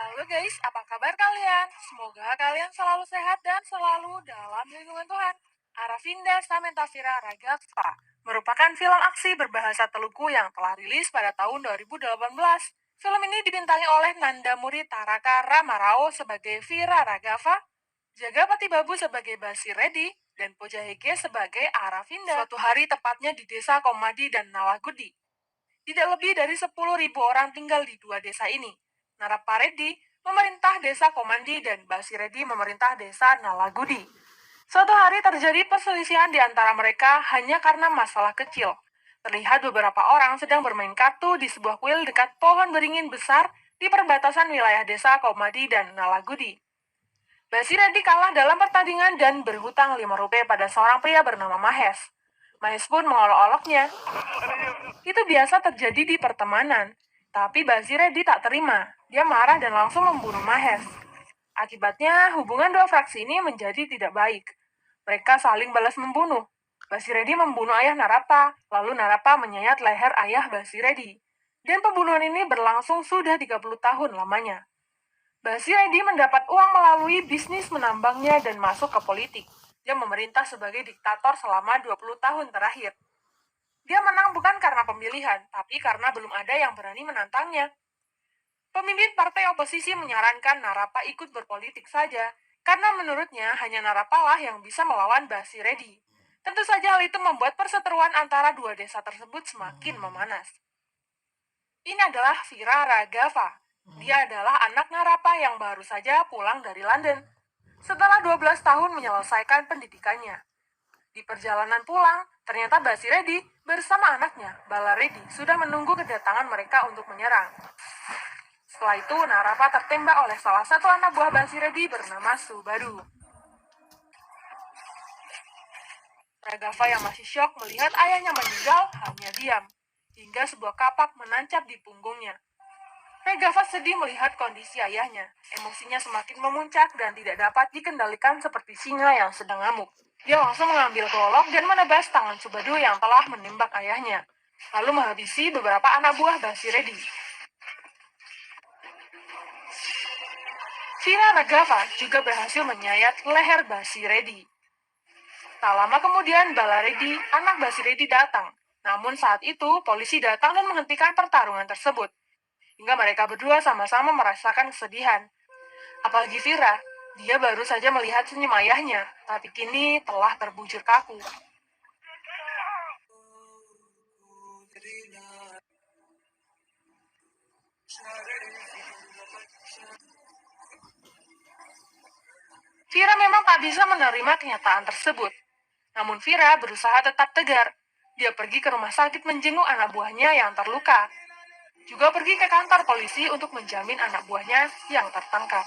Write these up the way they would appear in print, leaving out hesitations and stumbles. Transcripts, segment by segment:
Halo guys, apa kabar kalian? Semoga kalian selalu sehat dan selalu dalam lindungan Tuhan. Aravinda Samentafira Raghav merupakan film aksi berbahasa Telugu yang telah rilis pada tahun 2018. Film ini dibintangi oleh Nandamuri Taraka Ramarao sebagai Vira Raghava, Jagapati Babu sebagai Basir Reddy, dan Pooja Hegde sebagai Aravinda. Suatu hari tepatnya di desa Komadi dan Nalagudi. Tidak lebih dari 10.000 orang tinggal di dua desa ini. Naraparedi memerintah desa Komandi dan Basiredi memerintah desa Nalagudi. Suatu hari terjadi perselisihan di antara mereka hanya karena masalah kecil. Terlihat beberapa orang sedang bermain kartu di sebuah kuil dekat pohon beringin besar di perbatasan wilayah desa Komadi dan Nalagudi. Basiredi kalah dalam pertandingan dan berhutang 5 rupiah pada seorang pria bernama Mahes. Mahes pun mengolok-oloknya. Itu biasa terjadi di pertemanan. Tapi Basiredi tak terima. Dia marah dan langsung membunuh Mahes. Akibatnya, hubungan dua fraksi ini menjadi tidak baik. Mereka saling balas membunuh. Basiredi membunuh ayah Narapa, lalu Narapa menyayat leher ayah Basiredi. Dan pembunuhan ini berlangsung sudah 30 tahun lamanya. Basiredi mendapat uang melalui bisnis menambangnya dan masuk ke politik. Dia memerintah sebagai diktator selama 20 tahun terakhir. Dia menang bukan karena pemilihan, tapi karena belum ada yang berani menantangnya. Pemimpin partai oposisi menyarankan Narapa ikut berpolitik saja, karena menurutnya hanya Narapa lah yang bisa melawan Basiredi. Tentu saja hal itu membuat perseteruan antara dua desa tersebut semakin memanas. Ini adalah Vira Raghava. Dia adalah anak Narapa yang baru saja pulang dari London. Setelah 12 tahun menyelesaikan pendidikannya. Di perjalanan pulang, ternyata Basiredi bersama anaknya, Balaredi, sudah menunggu kedatangan mereka untuk menyerang. Setelah itu, Narapa tertembak oleh salah satu anak buah Basiredi bernama Subaru. Raghava yang masih syok melihat ayahnya meninggal hanya diam, hingga sebuah kapak menancap di punggungnya. Raghava sedih melihat kondisi ayahnya. Emosinya semakin memuncak dan tidak dapat dikendalikan seperti singa yang sedang ngamuk. Dia langsung mengambil golok dan menebas tangan Subadu yang telah menembak ayahnya, lalu menghabisi beberapa anak buah Basiredi. Vira Raghava juga berhasil menyayat leher Basiredi. Tak lama kemudian Balaredi, anak Basiredi datang. Namun saat itu polisi datang dan menghentikan pertarungan tersebut. Hingga mereka berdua sama-sama merasakan kesedihan. Apalagi Vira, dia baru saja melihat senyum ayahnya, tapi kini telah terbujur kaku. Vira memang tak bisa menerima kenyataan tersebut. Namun Vira berusaha tetap tegar. Dia pergi ke rumah sakit menjenguk anak buahnya yang terluka. Juga pergi ke kantor polisi untuk menjamin anak buahnya yang tertangkap.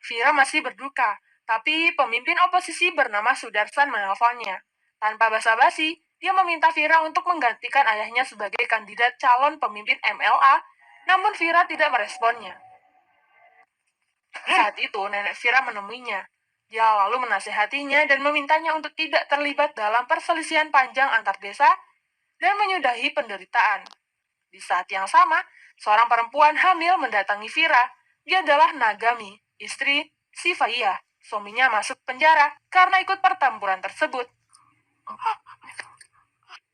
Vira masih berduka, tapi pemimpin oposisi bernama Sudarsan menelponnya. Tanpa basa-basi, dia meminta Vira untuk menggantikan ayahnya sebagai kandidat calon pemimpin MLA, namun Vira tidak meresponnya. Saat itu, nenek Vira menemuinya. Dia lalu menasehatinya dan memintanya untuk tidak terlibat dalam perselisihan panjang antar desa dan menyudahi penderitaan. Di saat yang sama, seorang perempuan hamil mendatangi Vira. Dia adalah Nagami, istri Sivaya. Suaminya masuk penjara karena ikut pertempuran tersebut.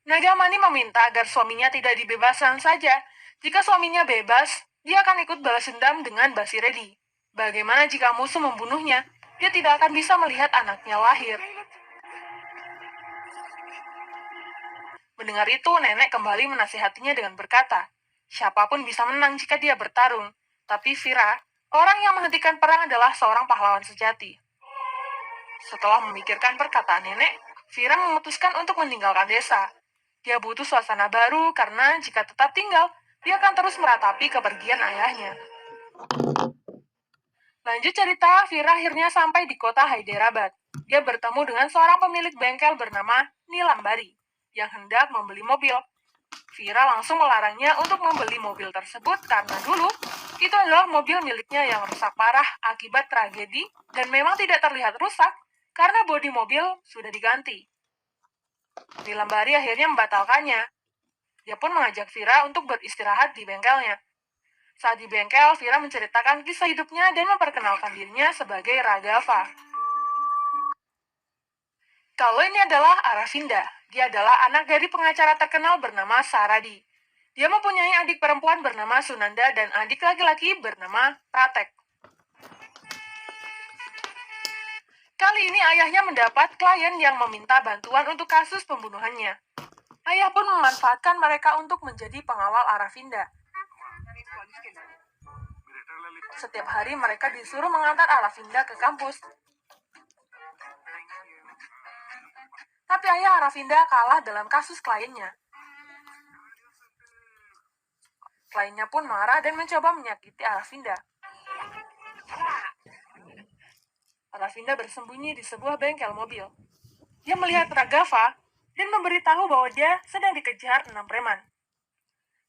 Nagamani meminta agar suaminya tidak dibebaskan saja. Jika suaminya bebas, dia akan ikut balas dendam dengan Basiredi. Bagaimana jika musuh membunuhnya? Dia tidak akan bisa melihat anaknya lahir. Mendengar itu, nenek kembali menasihatinya dengan berkata, siapapun bisa menang jika dia bertarung. Tapi Vira, orang yang menghentikan perang adalah seorang pahlawan sejati. Setelah memikirkan perkataan nenek, Vira memutuskan untuk meninggalkan desa. Dia butuh suasana baru karena jika tetap tinggal, dia akan terus meratapi kepergian ayahnya. Lanjut cerita, Vira akhirnya sampai di kota Hyderabad. Dia bertemu dengan seorang pemilik bengkel bernama Nilambari yang hendak membeli mobil. Vira langsung melarangnya untuk membeli mobil tersebut karena dulu itu adalah mobil miliknya yang rusak parah akibat tragedi dan memang tidak terlihat rusak karena bodi mobil sudah diganti. Nilambari akhirnya membatalkannya. Dia pun mengajak Vira untuk beristirahat di bengkelnya. Saat di bengkel, Vira menceritakan kisah hidupnya dan memperkenalkan dirinya sebagai Raghafa. Kalau ini adalah Aravinda. Dia adalah anak dari pengacara terkenal bernama Saradi. Dia mempunyai adik perempuan bernama Sunanda dan adik laki-laki bernama Pratek. Kali ini ayahnya mendapat klien yang meminta bantuan untuk kasus pembunuhannya. Ayah pun memanfaatkan mereka untuk menjadi pengawal Aravinda. Setiap hari mereka disuruh mengantar Aravinda ke kampus. Tapi ayah Aravinda kalah dalam kasus kliennya. Kliennya pun marah dan mencoba menyakiti Aravinda. Aravinda bersembunyi di sebuah bengkel mobil. Dia melihat Raghafa dan memberitahu bahwa dia sedang dikejar 6 preman.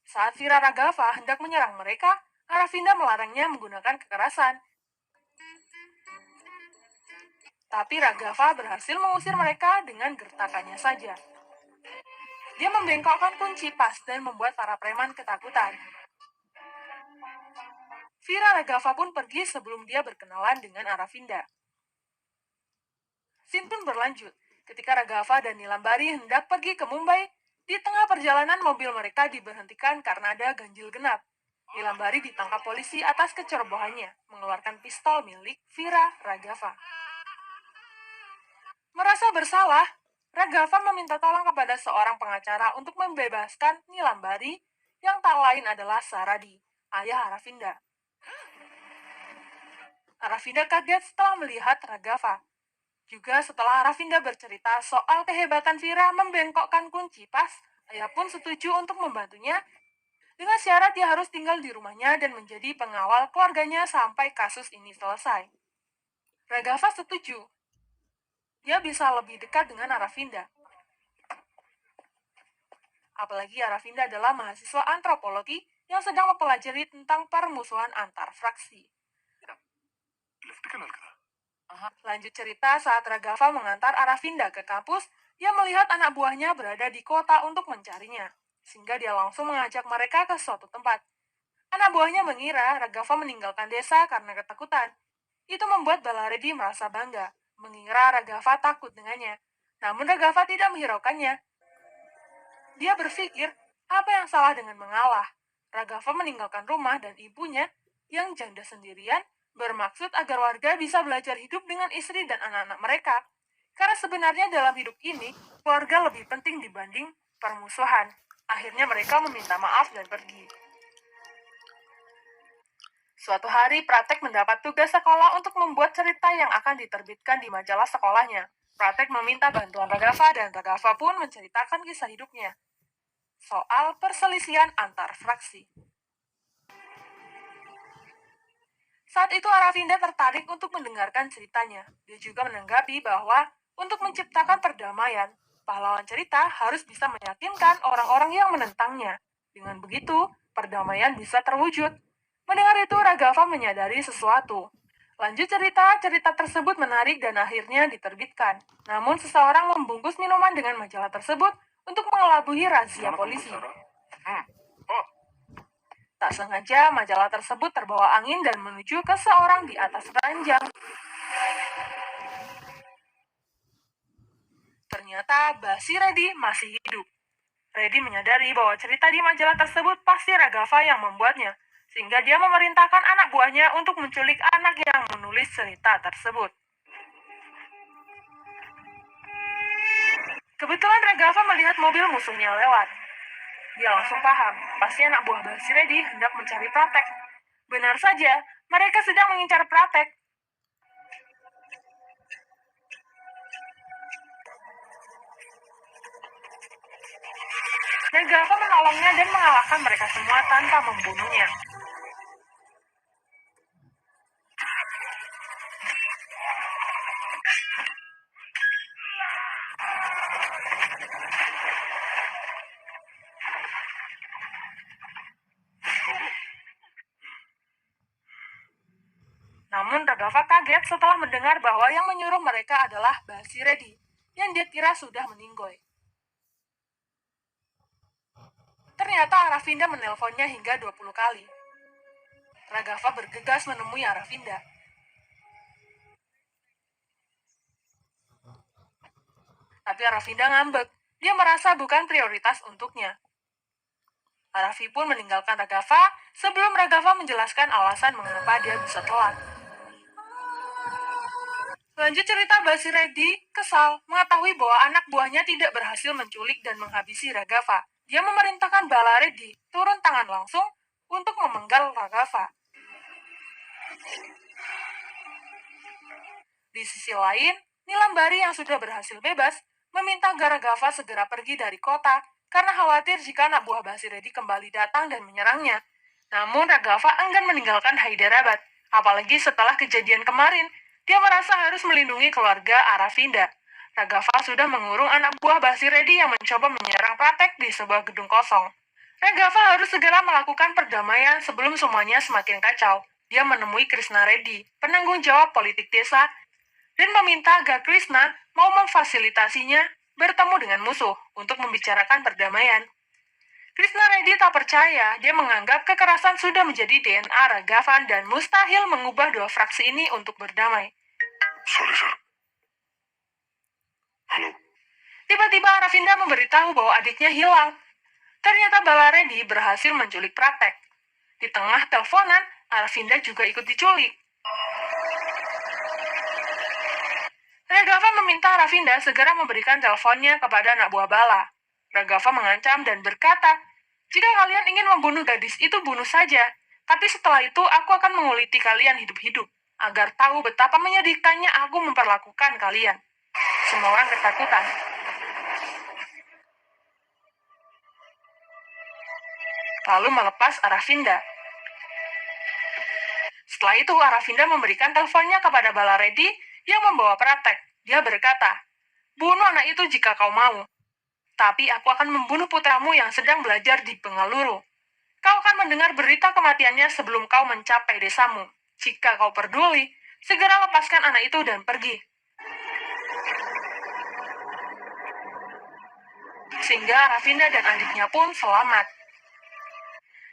Saat Vira Raghafa hendak menyerang mereka, Aravinda melarangnya menggunakan kekerasan. Tapi Raghafa berhasil mengusir mereka dengan gertakannya saja. Dia membengkokkan kunci pas dan membuat para preman ketakutan. Vira Raghafa pun pergi sebelum dia berkenalan dengan Aravinda. Scene pun berlanjut. Ketika Raghafa dan Nilambari hendak pergi ke Mumbai, di tengah perjalanan mobil mereka diberhentikan karena ada ganjil genap. Nilambari ditangkap polisi atas kecerobohannya, mengeluarkan pistol milik Vira Raghafa. Merasa bersalah, Raghafa meminta tolong kepada seorang pengacara untuk membebaskan Nilambari yang tak lain adalah Saradi, ayah Aravinda. Aravinda kaget setelah melihat Raghafa. Juga setelah Aravinda bercerita soal kehebatan Vira membengkokkan kunci pas, ayah pun setuju untuk membantunya dengan syarat dia harus tinggal di rumahnya dan menjadi pengawal keluarganya sampai kasus ini selesai. Raghafa setuju. Dia bisa lebih dekat dengan Aravinda. Apalagi Aravinda adalah mahasiswa antropologi yang sedang mempelajari tentang permusuhan antar fraksi. Lanjut cerita, saat Raghafa mengantar Aravinda ke kampus, dia melihat anak buahnya berada di kota untuk mencarinya, sehingga dia langsung mengajak mereka ke suatu tempat. Anak buahnya mengira Raghafa meninggalkan desa karena ketakutan. Itu membuat Balaredi merasa bangga, mengira Raghafa takut dengannya. Namun Raghafa tidak menghiraukannya. Dia berpikir, apa yang salah dengan mengalah? Raghafa meninggalkan rumah dan ibunya yang janda sendirian, bermaksud agar warga bisa belajar hidup dengan istri dan anak-anak mereka. Karena sebenarnya dalam hidup ini, keluarga lebih penting dibanding permusuhan. Akhirnya mereka meminta maaf dan pergi. Suatu hari, Pratek mendapat tugas sekolah untuk membuat cerita yang akan diterbitkan di majalah sekolahnya. Pratek meminta bantuan Raghafa dan Raghafa pun menceritakan kisah hidupnya. Soal perselisihan antar fraksi. Saat itu Aravinda tertarik untuk mendengarkan ceritanya. Dia juga menanggapi bahwa untuk menciptakan perdamaian, pahlawan cerita harus bisa meyakinkan orang-orang yang menentangnya. Dengan begitu, perdamaian bisa terwujud. Mendengar itu, Raghafa menyadari sesuatu. Lanjut cerita, cerita tersebut menarik dan akhirnya diterbitkan. Namun seseorang membungkus minuman dengan majalah tersebut untuk mengelabui razia polisi. Tak sengaja, majalah tersebut terbawa angin dan menuju ke seorang di atas ranjang. Ternyata Basi Reddy masih hidup. Reddy menyadari bahwa cerita di majalah tersebut pasti Raghafa yang membuatnya, sehingga dia memerintahkan anak buahnya untuk menculik anak yang menulis cerita tersebut. Kebetulan Raghafa melihat mobil musuhnya lewat. Dia langsung paham, pasti anak buah Basi Reddy hendak mencari Pratek. Benar saja, mereka sedang mengincar Pratek. Raghafa menolongnya dan mengalahkan mereka semua tanpa membunuhnya. Namun Raghafa kaget setelah mendengar bahwa yang menyuruh mereka adalah Basi Reddy, yang dia kira sudah meninggoy. Ternyata Aravinda menelponnya hingga 20 kali. Raghafa bergegas menemui Aravinda. Tapi Aravinda ngambek. Dia merasa bukan prioritas untuknya. Aravi pun meninggalkan Raghafa sebelum Raghafa menjelaskan alasan mengapa dia bisa telat. Lanjut cerita, Basiredi kesal mengetahui bahwa anak buahnya tidak berhasil menculik dan menghabisi Raghafa. Dia memerintahkan Balaredi turun tangan langsung untuk memenggal Raghafa. Di sisi lain, Nilambari yang sudah berhasil bebas meminta Raghafa segera pergi dari kota karena khawatir jika anak buah Basiredi kembali datang dan menyerangnya. Namun Raghafa enggan meninggalkan Hyderabad, apalagi setelah kejadian kemarin. Dia merasa harus melindungi keluarga Aravinda. Raghafa sudah mengurung anak buah Basiredi yang mencoba menyerang Pratek di sebuah gedung kosong. Raghafa harus segera melakukan perdamaian sebelum semuanya semakin kacau. Dia menemui Krishna Reddy, penanggung jawab politik desa, dan meminta agar Krishna mau memfasilitasinya bertemu dengan musuh untuk membicarakan perdamaian. Krishna Reddy tak percaya, dia menganggap kekerasan sudah menjadi DNA Raghavan dan mustahil mengubah dua fraksi ini untuk berdamai. Sorry, sir. Halo? Tiba-tiba Aravinda memberitahu bahwa adiknya hilang. Ternyata Balaredi berhasil menculik Pratek. Di tengah teleponan, Aravinda juga ikut diculik. Raghafa meminta Aravinda segera memberikan teleponnya kepada anak buah Bala. Raghafa mengancam dan berkata, "Jika kalian ingin membunuh gadis itu, bunuh saja. Tapi setelah itu aku akan menguliti kalian hidup-hidup, agar tahu betapa menyedihkannya aku memperlakukan kalian." Semua orang ketakutan. Lalu melepas Aravinda. Setelah itu Aravinda memberikan teleponnya kepada Balaredi yang membawa Pratek. Dia berkata, "Bunuh anak itu jika kau mau. Tapi aku akan membunuh putramu yang sedang belajar di Bengaluru. Kau akan mendengar berita kematiannya sebelum kau mencapai desamu. Jika kau peduli, segera lepaskan anak itu dan pergi." Sehingga Aravinda dan adiknya pun selamat.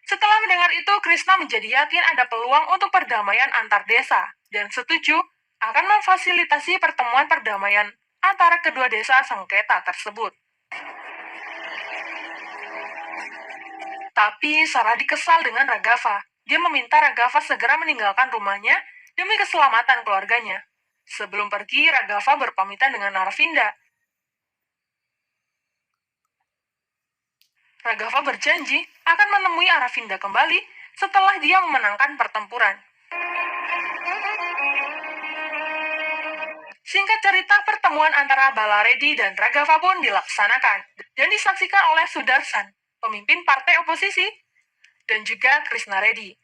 Setelah mendengar itu, Krishna menjadi yakin ada peluang untuk perdamaian antar desa dan setuju akan memfasilitasi pertemuan perdamaian antara kedua desa sengketa tersebut. Tapi Saradi kesal dengan Raghafa. Dia meminta Raghafa segera meninggalkan rumahnya demi keselamatan keluarganya. Sebelum pergi, Raghafa berpamitan dengan Aravinda. Raghafa berjanji akan menemui Aravinda kembali setelah dia memenangkan pertempuran. Singkat cerita, pertemuan antara Balaredi dan Raghafa pun dilaksanakan dan disaksikan oleh Sudarsan, pemimpin partai oposisi, dan juga Krishna Reddy.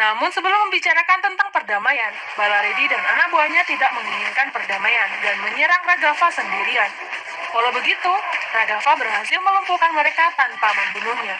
Namun sebelum membicarakan tentang perdamaian, Balaredi dan anak buahnya tidak menginginkan perdamaian dan menyerang Raghafa sendirian. Walau begitu, Raghafa berhasil melumpuhkan mereka tanpa membunuhnya.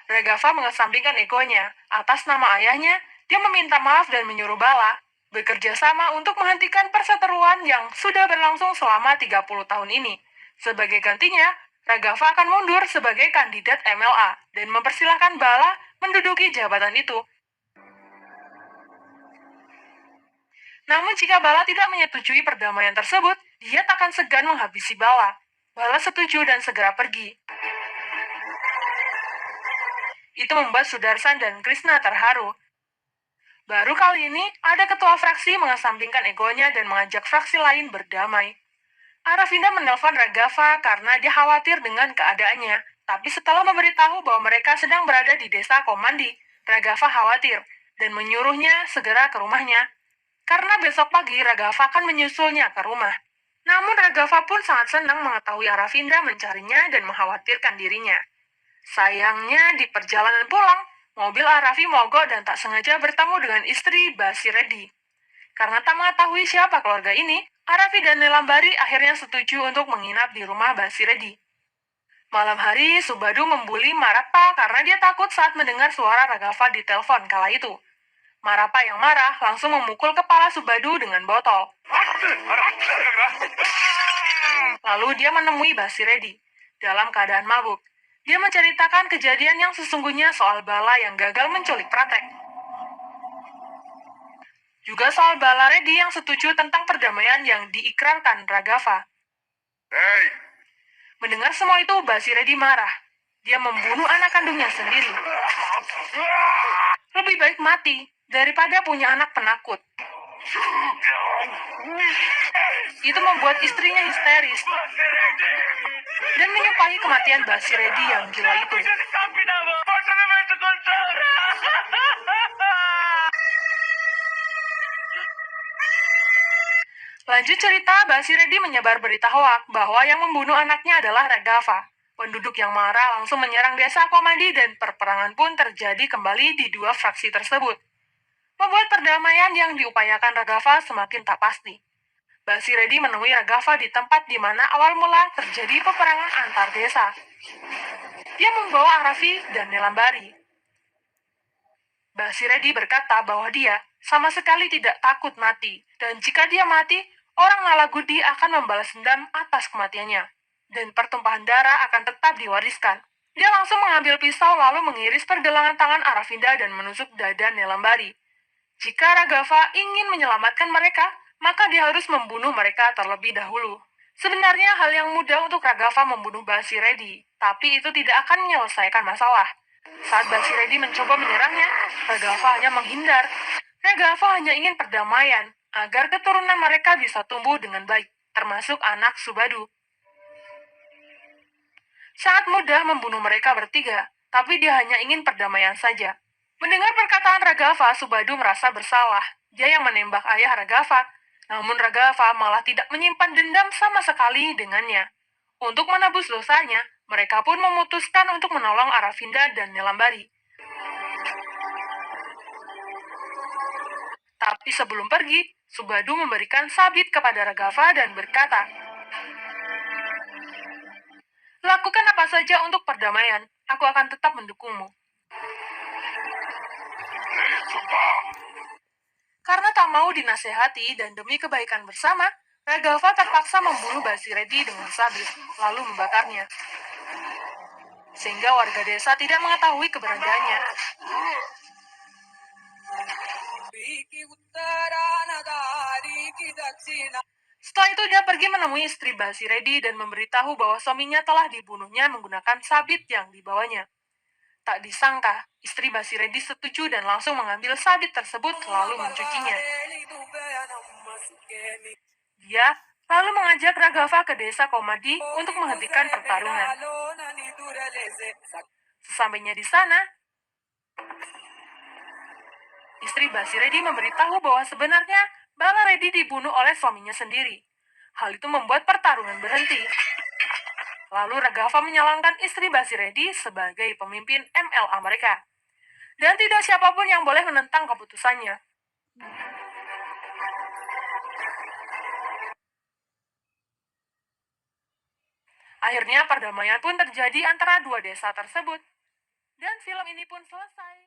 Raghafa mengesampingkan egonya. Atas nama ayahnya, dia meminta maaf dan menyuruh Bala bekerja sama untuk menghentikan perseteruan yang sudah berlangsung selama 30 tahun ini. Sebagai gantinya, Raghafa akan mundur sebagai kandidat MLA dan mempersilahkan Bala menduduki jabatan itu. Namun jika Bala tidak menyetujui perdamaian tersebut, dia tak akan segan menghabisi Bala. Bala setuju dan segera pergi. Itu membuat Sudarsan dan Krishna terharu. Baru kali ini, ada ketua fraksi mengesampingkan egonya dan mengajak fraksi lain berdamai. Aravinda menelpon Raghafa karena dia khawatir dengan keadaannya. Tapi setelah memberitahu bahwa mereka sedang berada di desa Komandi, Raghafa khawatir dan menyuruhnya segera ke rumahnya. Karena besok pagi Raghafa akan menyusulnya ke rumah. Namun Raghafa pun sangat senang mengetahui Aravinda mencarinya dan mengkhawatirkan dirinya. Sayangnya di perjalanan pulang, mobil Aravi mogok dan tak sengaja bertemu dengan istri Basiredi. Karena tak mengetahui siapa keluarga ini, Aravi dan Nilambari akhirnya setuju untuk menginap di rumah Basiredi. Malam hari, Subadu membuli Maratpa karena dia takut saat mendengar suara Raghafa di telepon kala itu. Marapa yang marah langsung memukul kepala Subadu dengan botol. Lalu dia menemui Basiredi dalam keadaan mabuk. Dia menceritakan kejadian yang sesungguhnya soal Bala yang gagal menculik Pratek. Juga soal Bala Redi yang setuju tentang perdamaian yang diikrarkan Raghav. Hei, Mendengar semua itu, Basiredi marah. Dia membunuh anak kandungnya sendiri. Lebih baik mati daripada punya anak penakut. Itu membuat istrinya histeris dan menyupai kematian Basiredi yang gila itu. Lanjut cerita, Basiredi menyebar berita hoak bahwa yang membunuh anaknya adalah Raghav. Penduduk yang marah langsung menyerang desa Komandi dan perperangan pun terjadi kembali di dua fraksi tersebut. Membuat perdamaian yang diupayakan Raghav semakin tak pasti. Basiredi menemui Raghav di tempat di mana awal mula terjadi peperangan antar desa. Dia membawa Arafi dan Nelambari. Basiredi berkata bahwa dia sama sekali tidak takut mati, dan jika dia mati, orang Nalagudi akan membalas dendam atas kematiannya, dan pertumpahan darah akan tetap diwariskan. Dia langsung mengambil pisau lalu mengiris pergelangan tangan Aravinda dan menusuk dada Nelambari. Jika Raghav ingin menyelamatkan mereka, maka dia harus membunuh mereka terlebih dahulu. Sebenarnya hal yang mudah untuk Raghav membunuh Basiredi, tapi itu tidak akan menyelesaikan masalah. Saat Basiredi mencoba menyerangnya, Raghav hanya menghindar. Raghav hanya ingin perdamaian, agar keturunan mereka bisa tumbuh dengan baik, termasuk anak Subadu. Sangat mudah membunuh mereka bertiga, tapi dia hanya ingin perdamaian saja. Mendengar perkataan Raghav, Subadu merasa bersalah. Dia yang menembak ayah Raghav, namun Raghav malah tidak menyimpan dendam sama sekali dengannya. Untuk menebus dosanya, mereka pun memutuskan untuk menolong Aravinda dan Nelambari. Tapi sebelum pergi, Subadu memberikan sabit kepada Raghav dan berkata, "Lakukan apa saja untuk perdamaian, aku akan tetap mendukungmu." Karena tak mau dinasehati dan demi kebaikan bersama, Raghav terpaksa membunuh Basiredi dengan sabit, lalu membakarnya. Sehingga warga desa tidak mengetahui keberadaannya. Setelah itu dia pergi menemui istri Basiredi dan memberitahu bahwa suaminya telah dibunuhnya menggunakan sabit yang dibawanya. Tak disangka, istri Basiredi setuju dan langsung mengambil sabit tersebut lalu mencucinya. Dia lalu mengajak Raghav ke desa Komadi untuk menghentikan pertarungan. Sesampainya di sana, istri Basiredi memberitahu bahwa sebenarnya Balaredi dibunuh oleh suaminya sendiri. Hal itu membuat pertarungan berhenti. Lalu Raghav menyalahkan istri Basiredi sebagai pemimpin MLA mereka. Dan tidak siapapun yang boleh menentang keputusannya. Akhirnya perdamaian pun terjadi antara dua desa tersebut. Dan film ini pun selesai.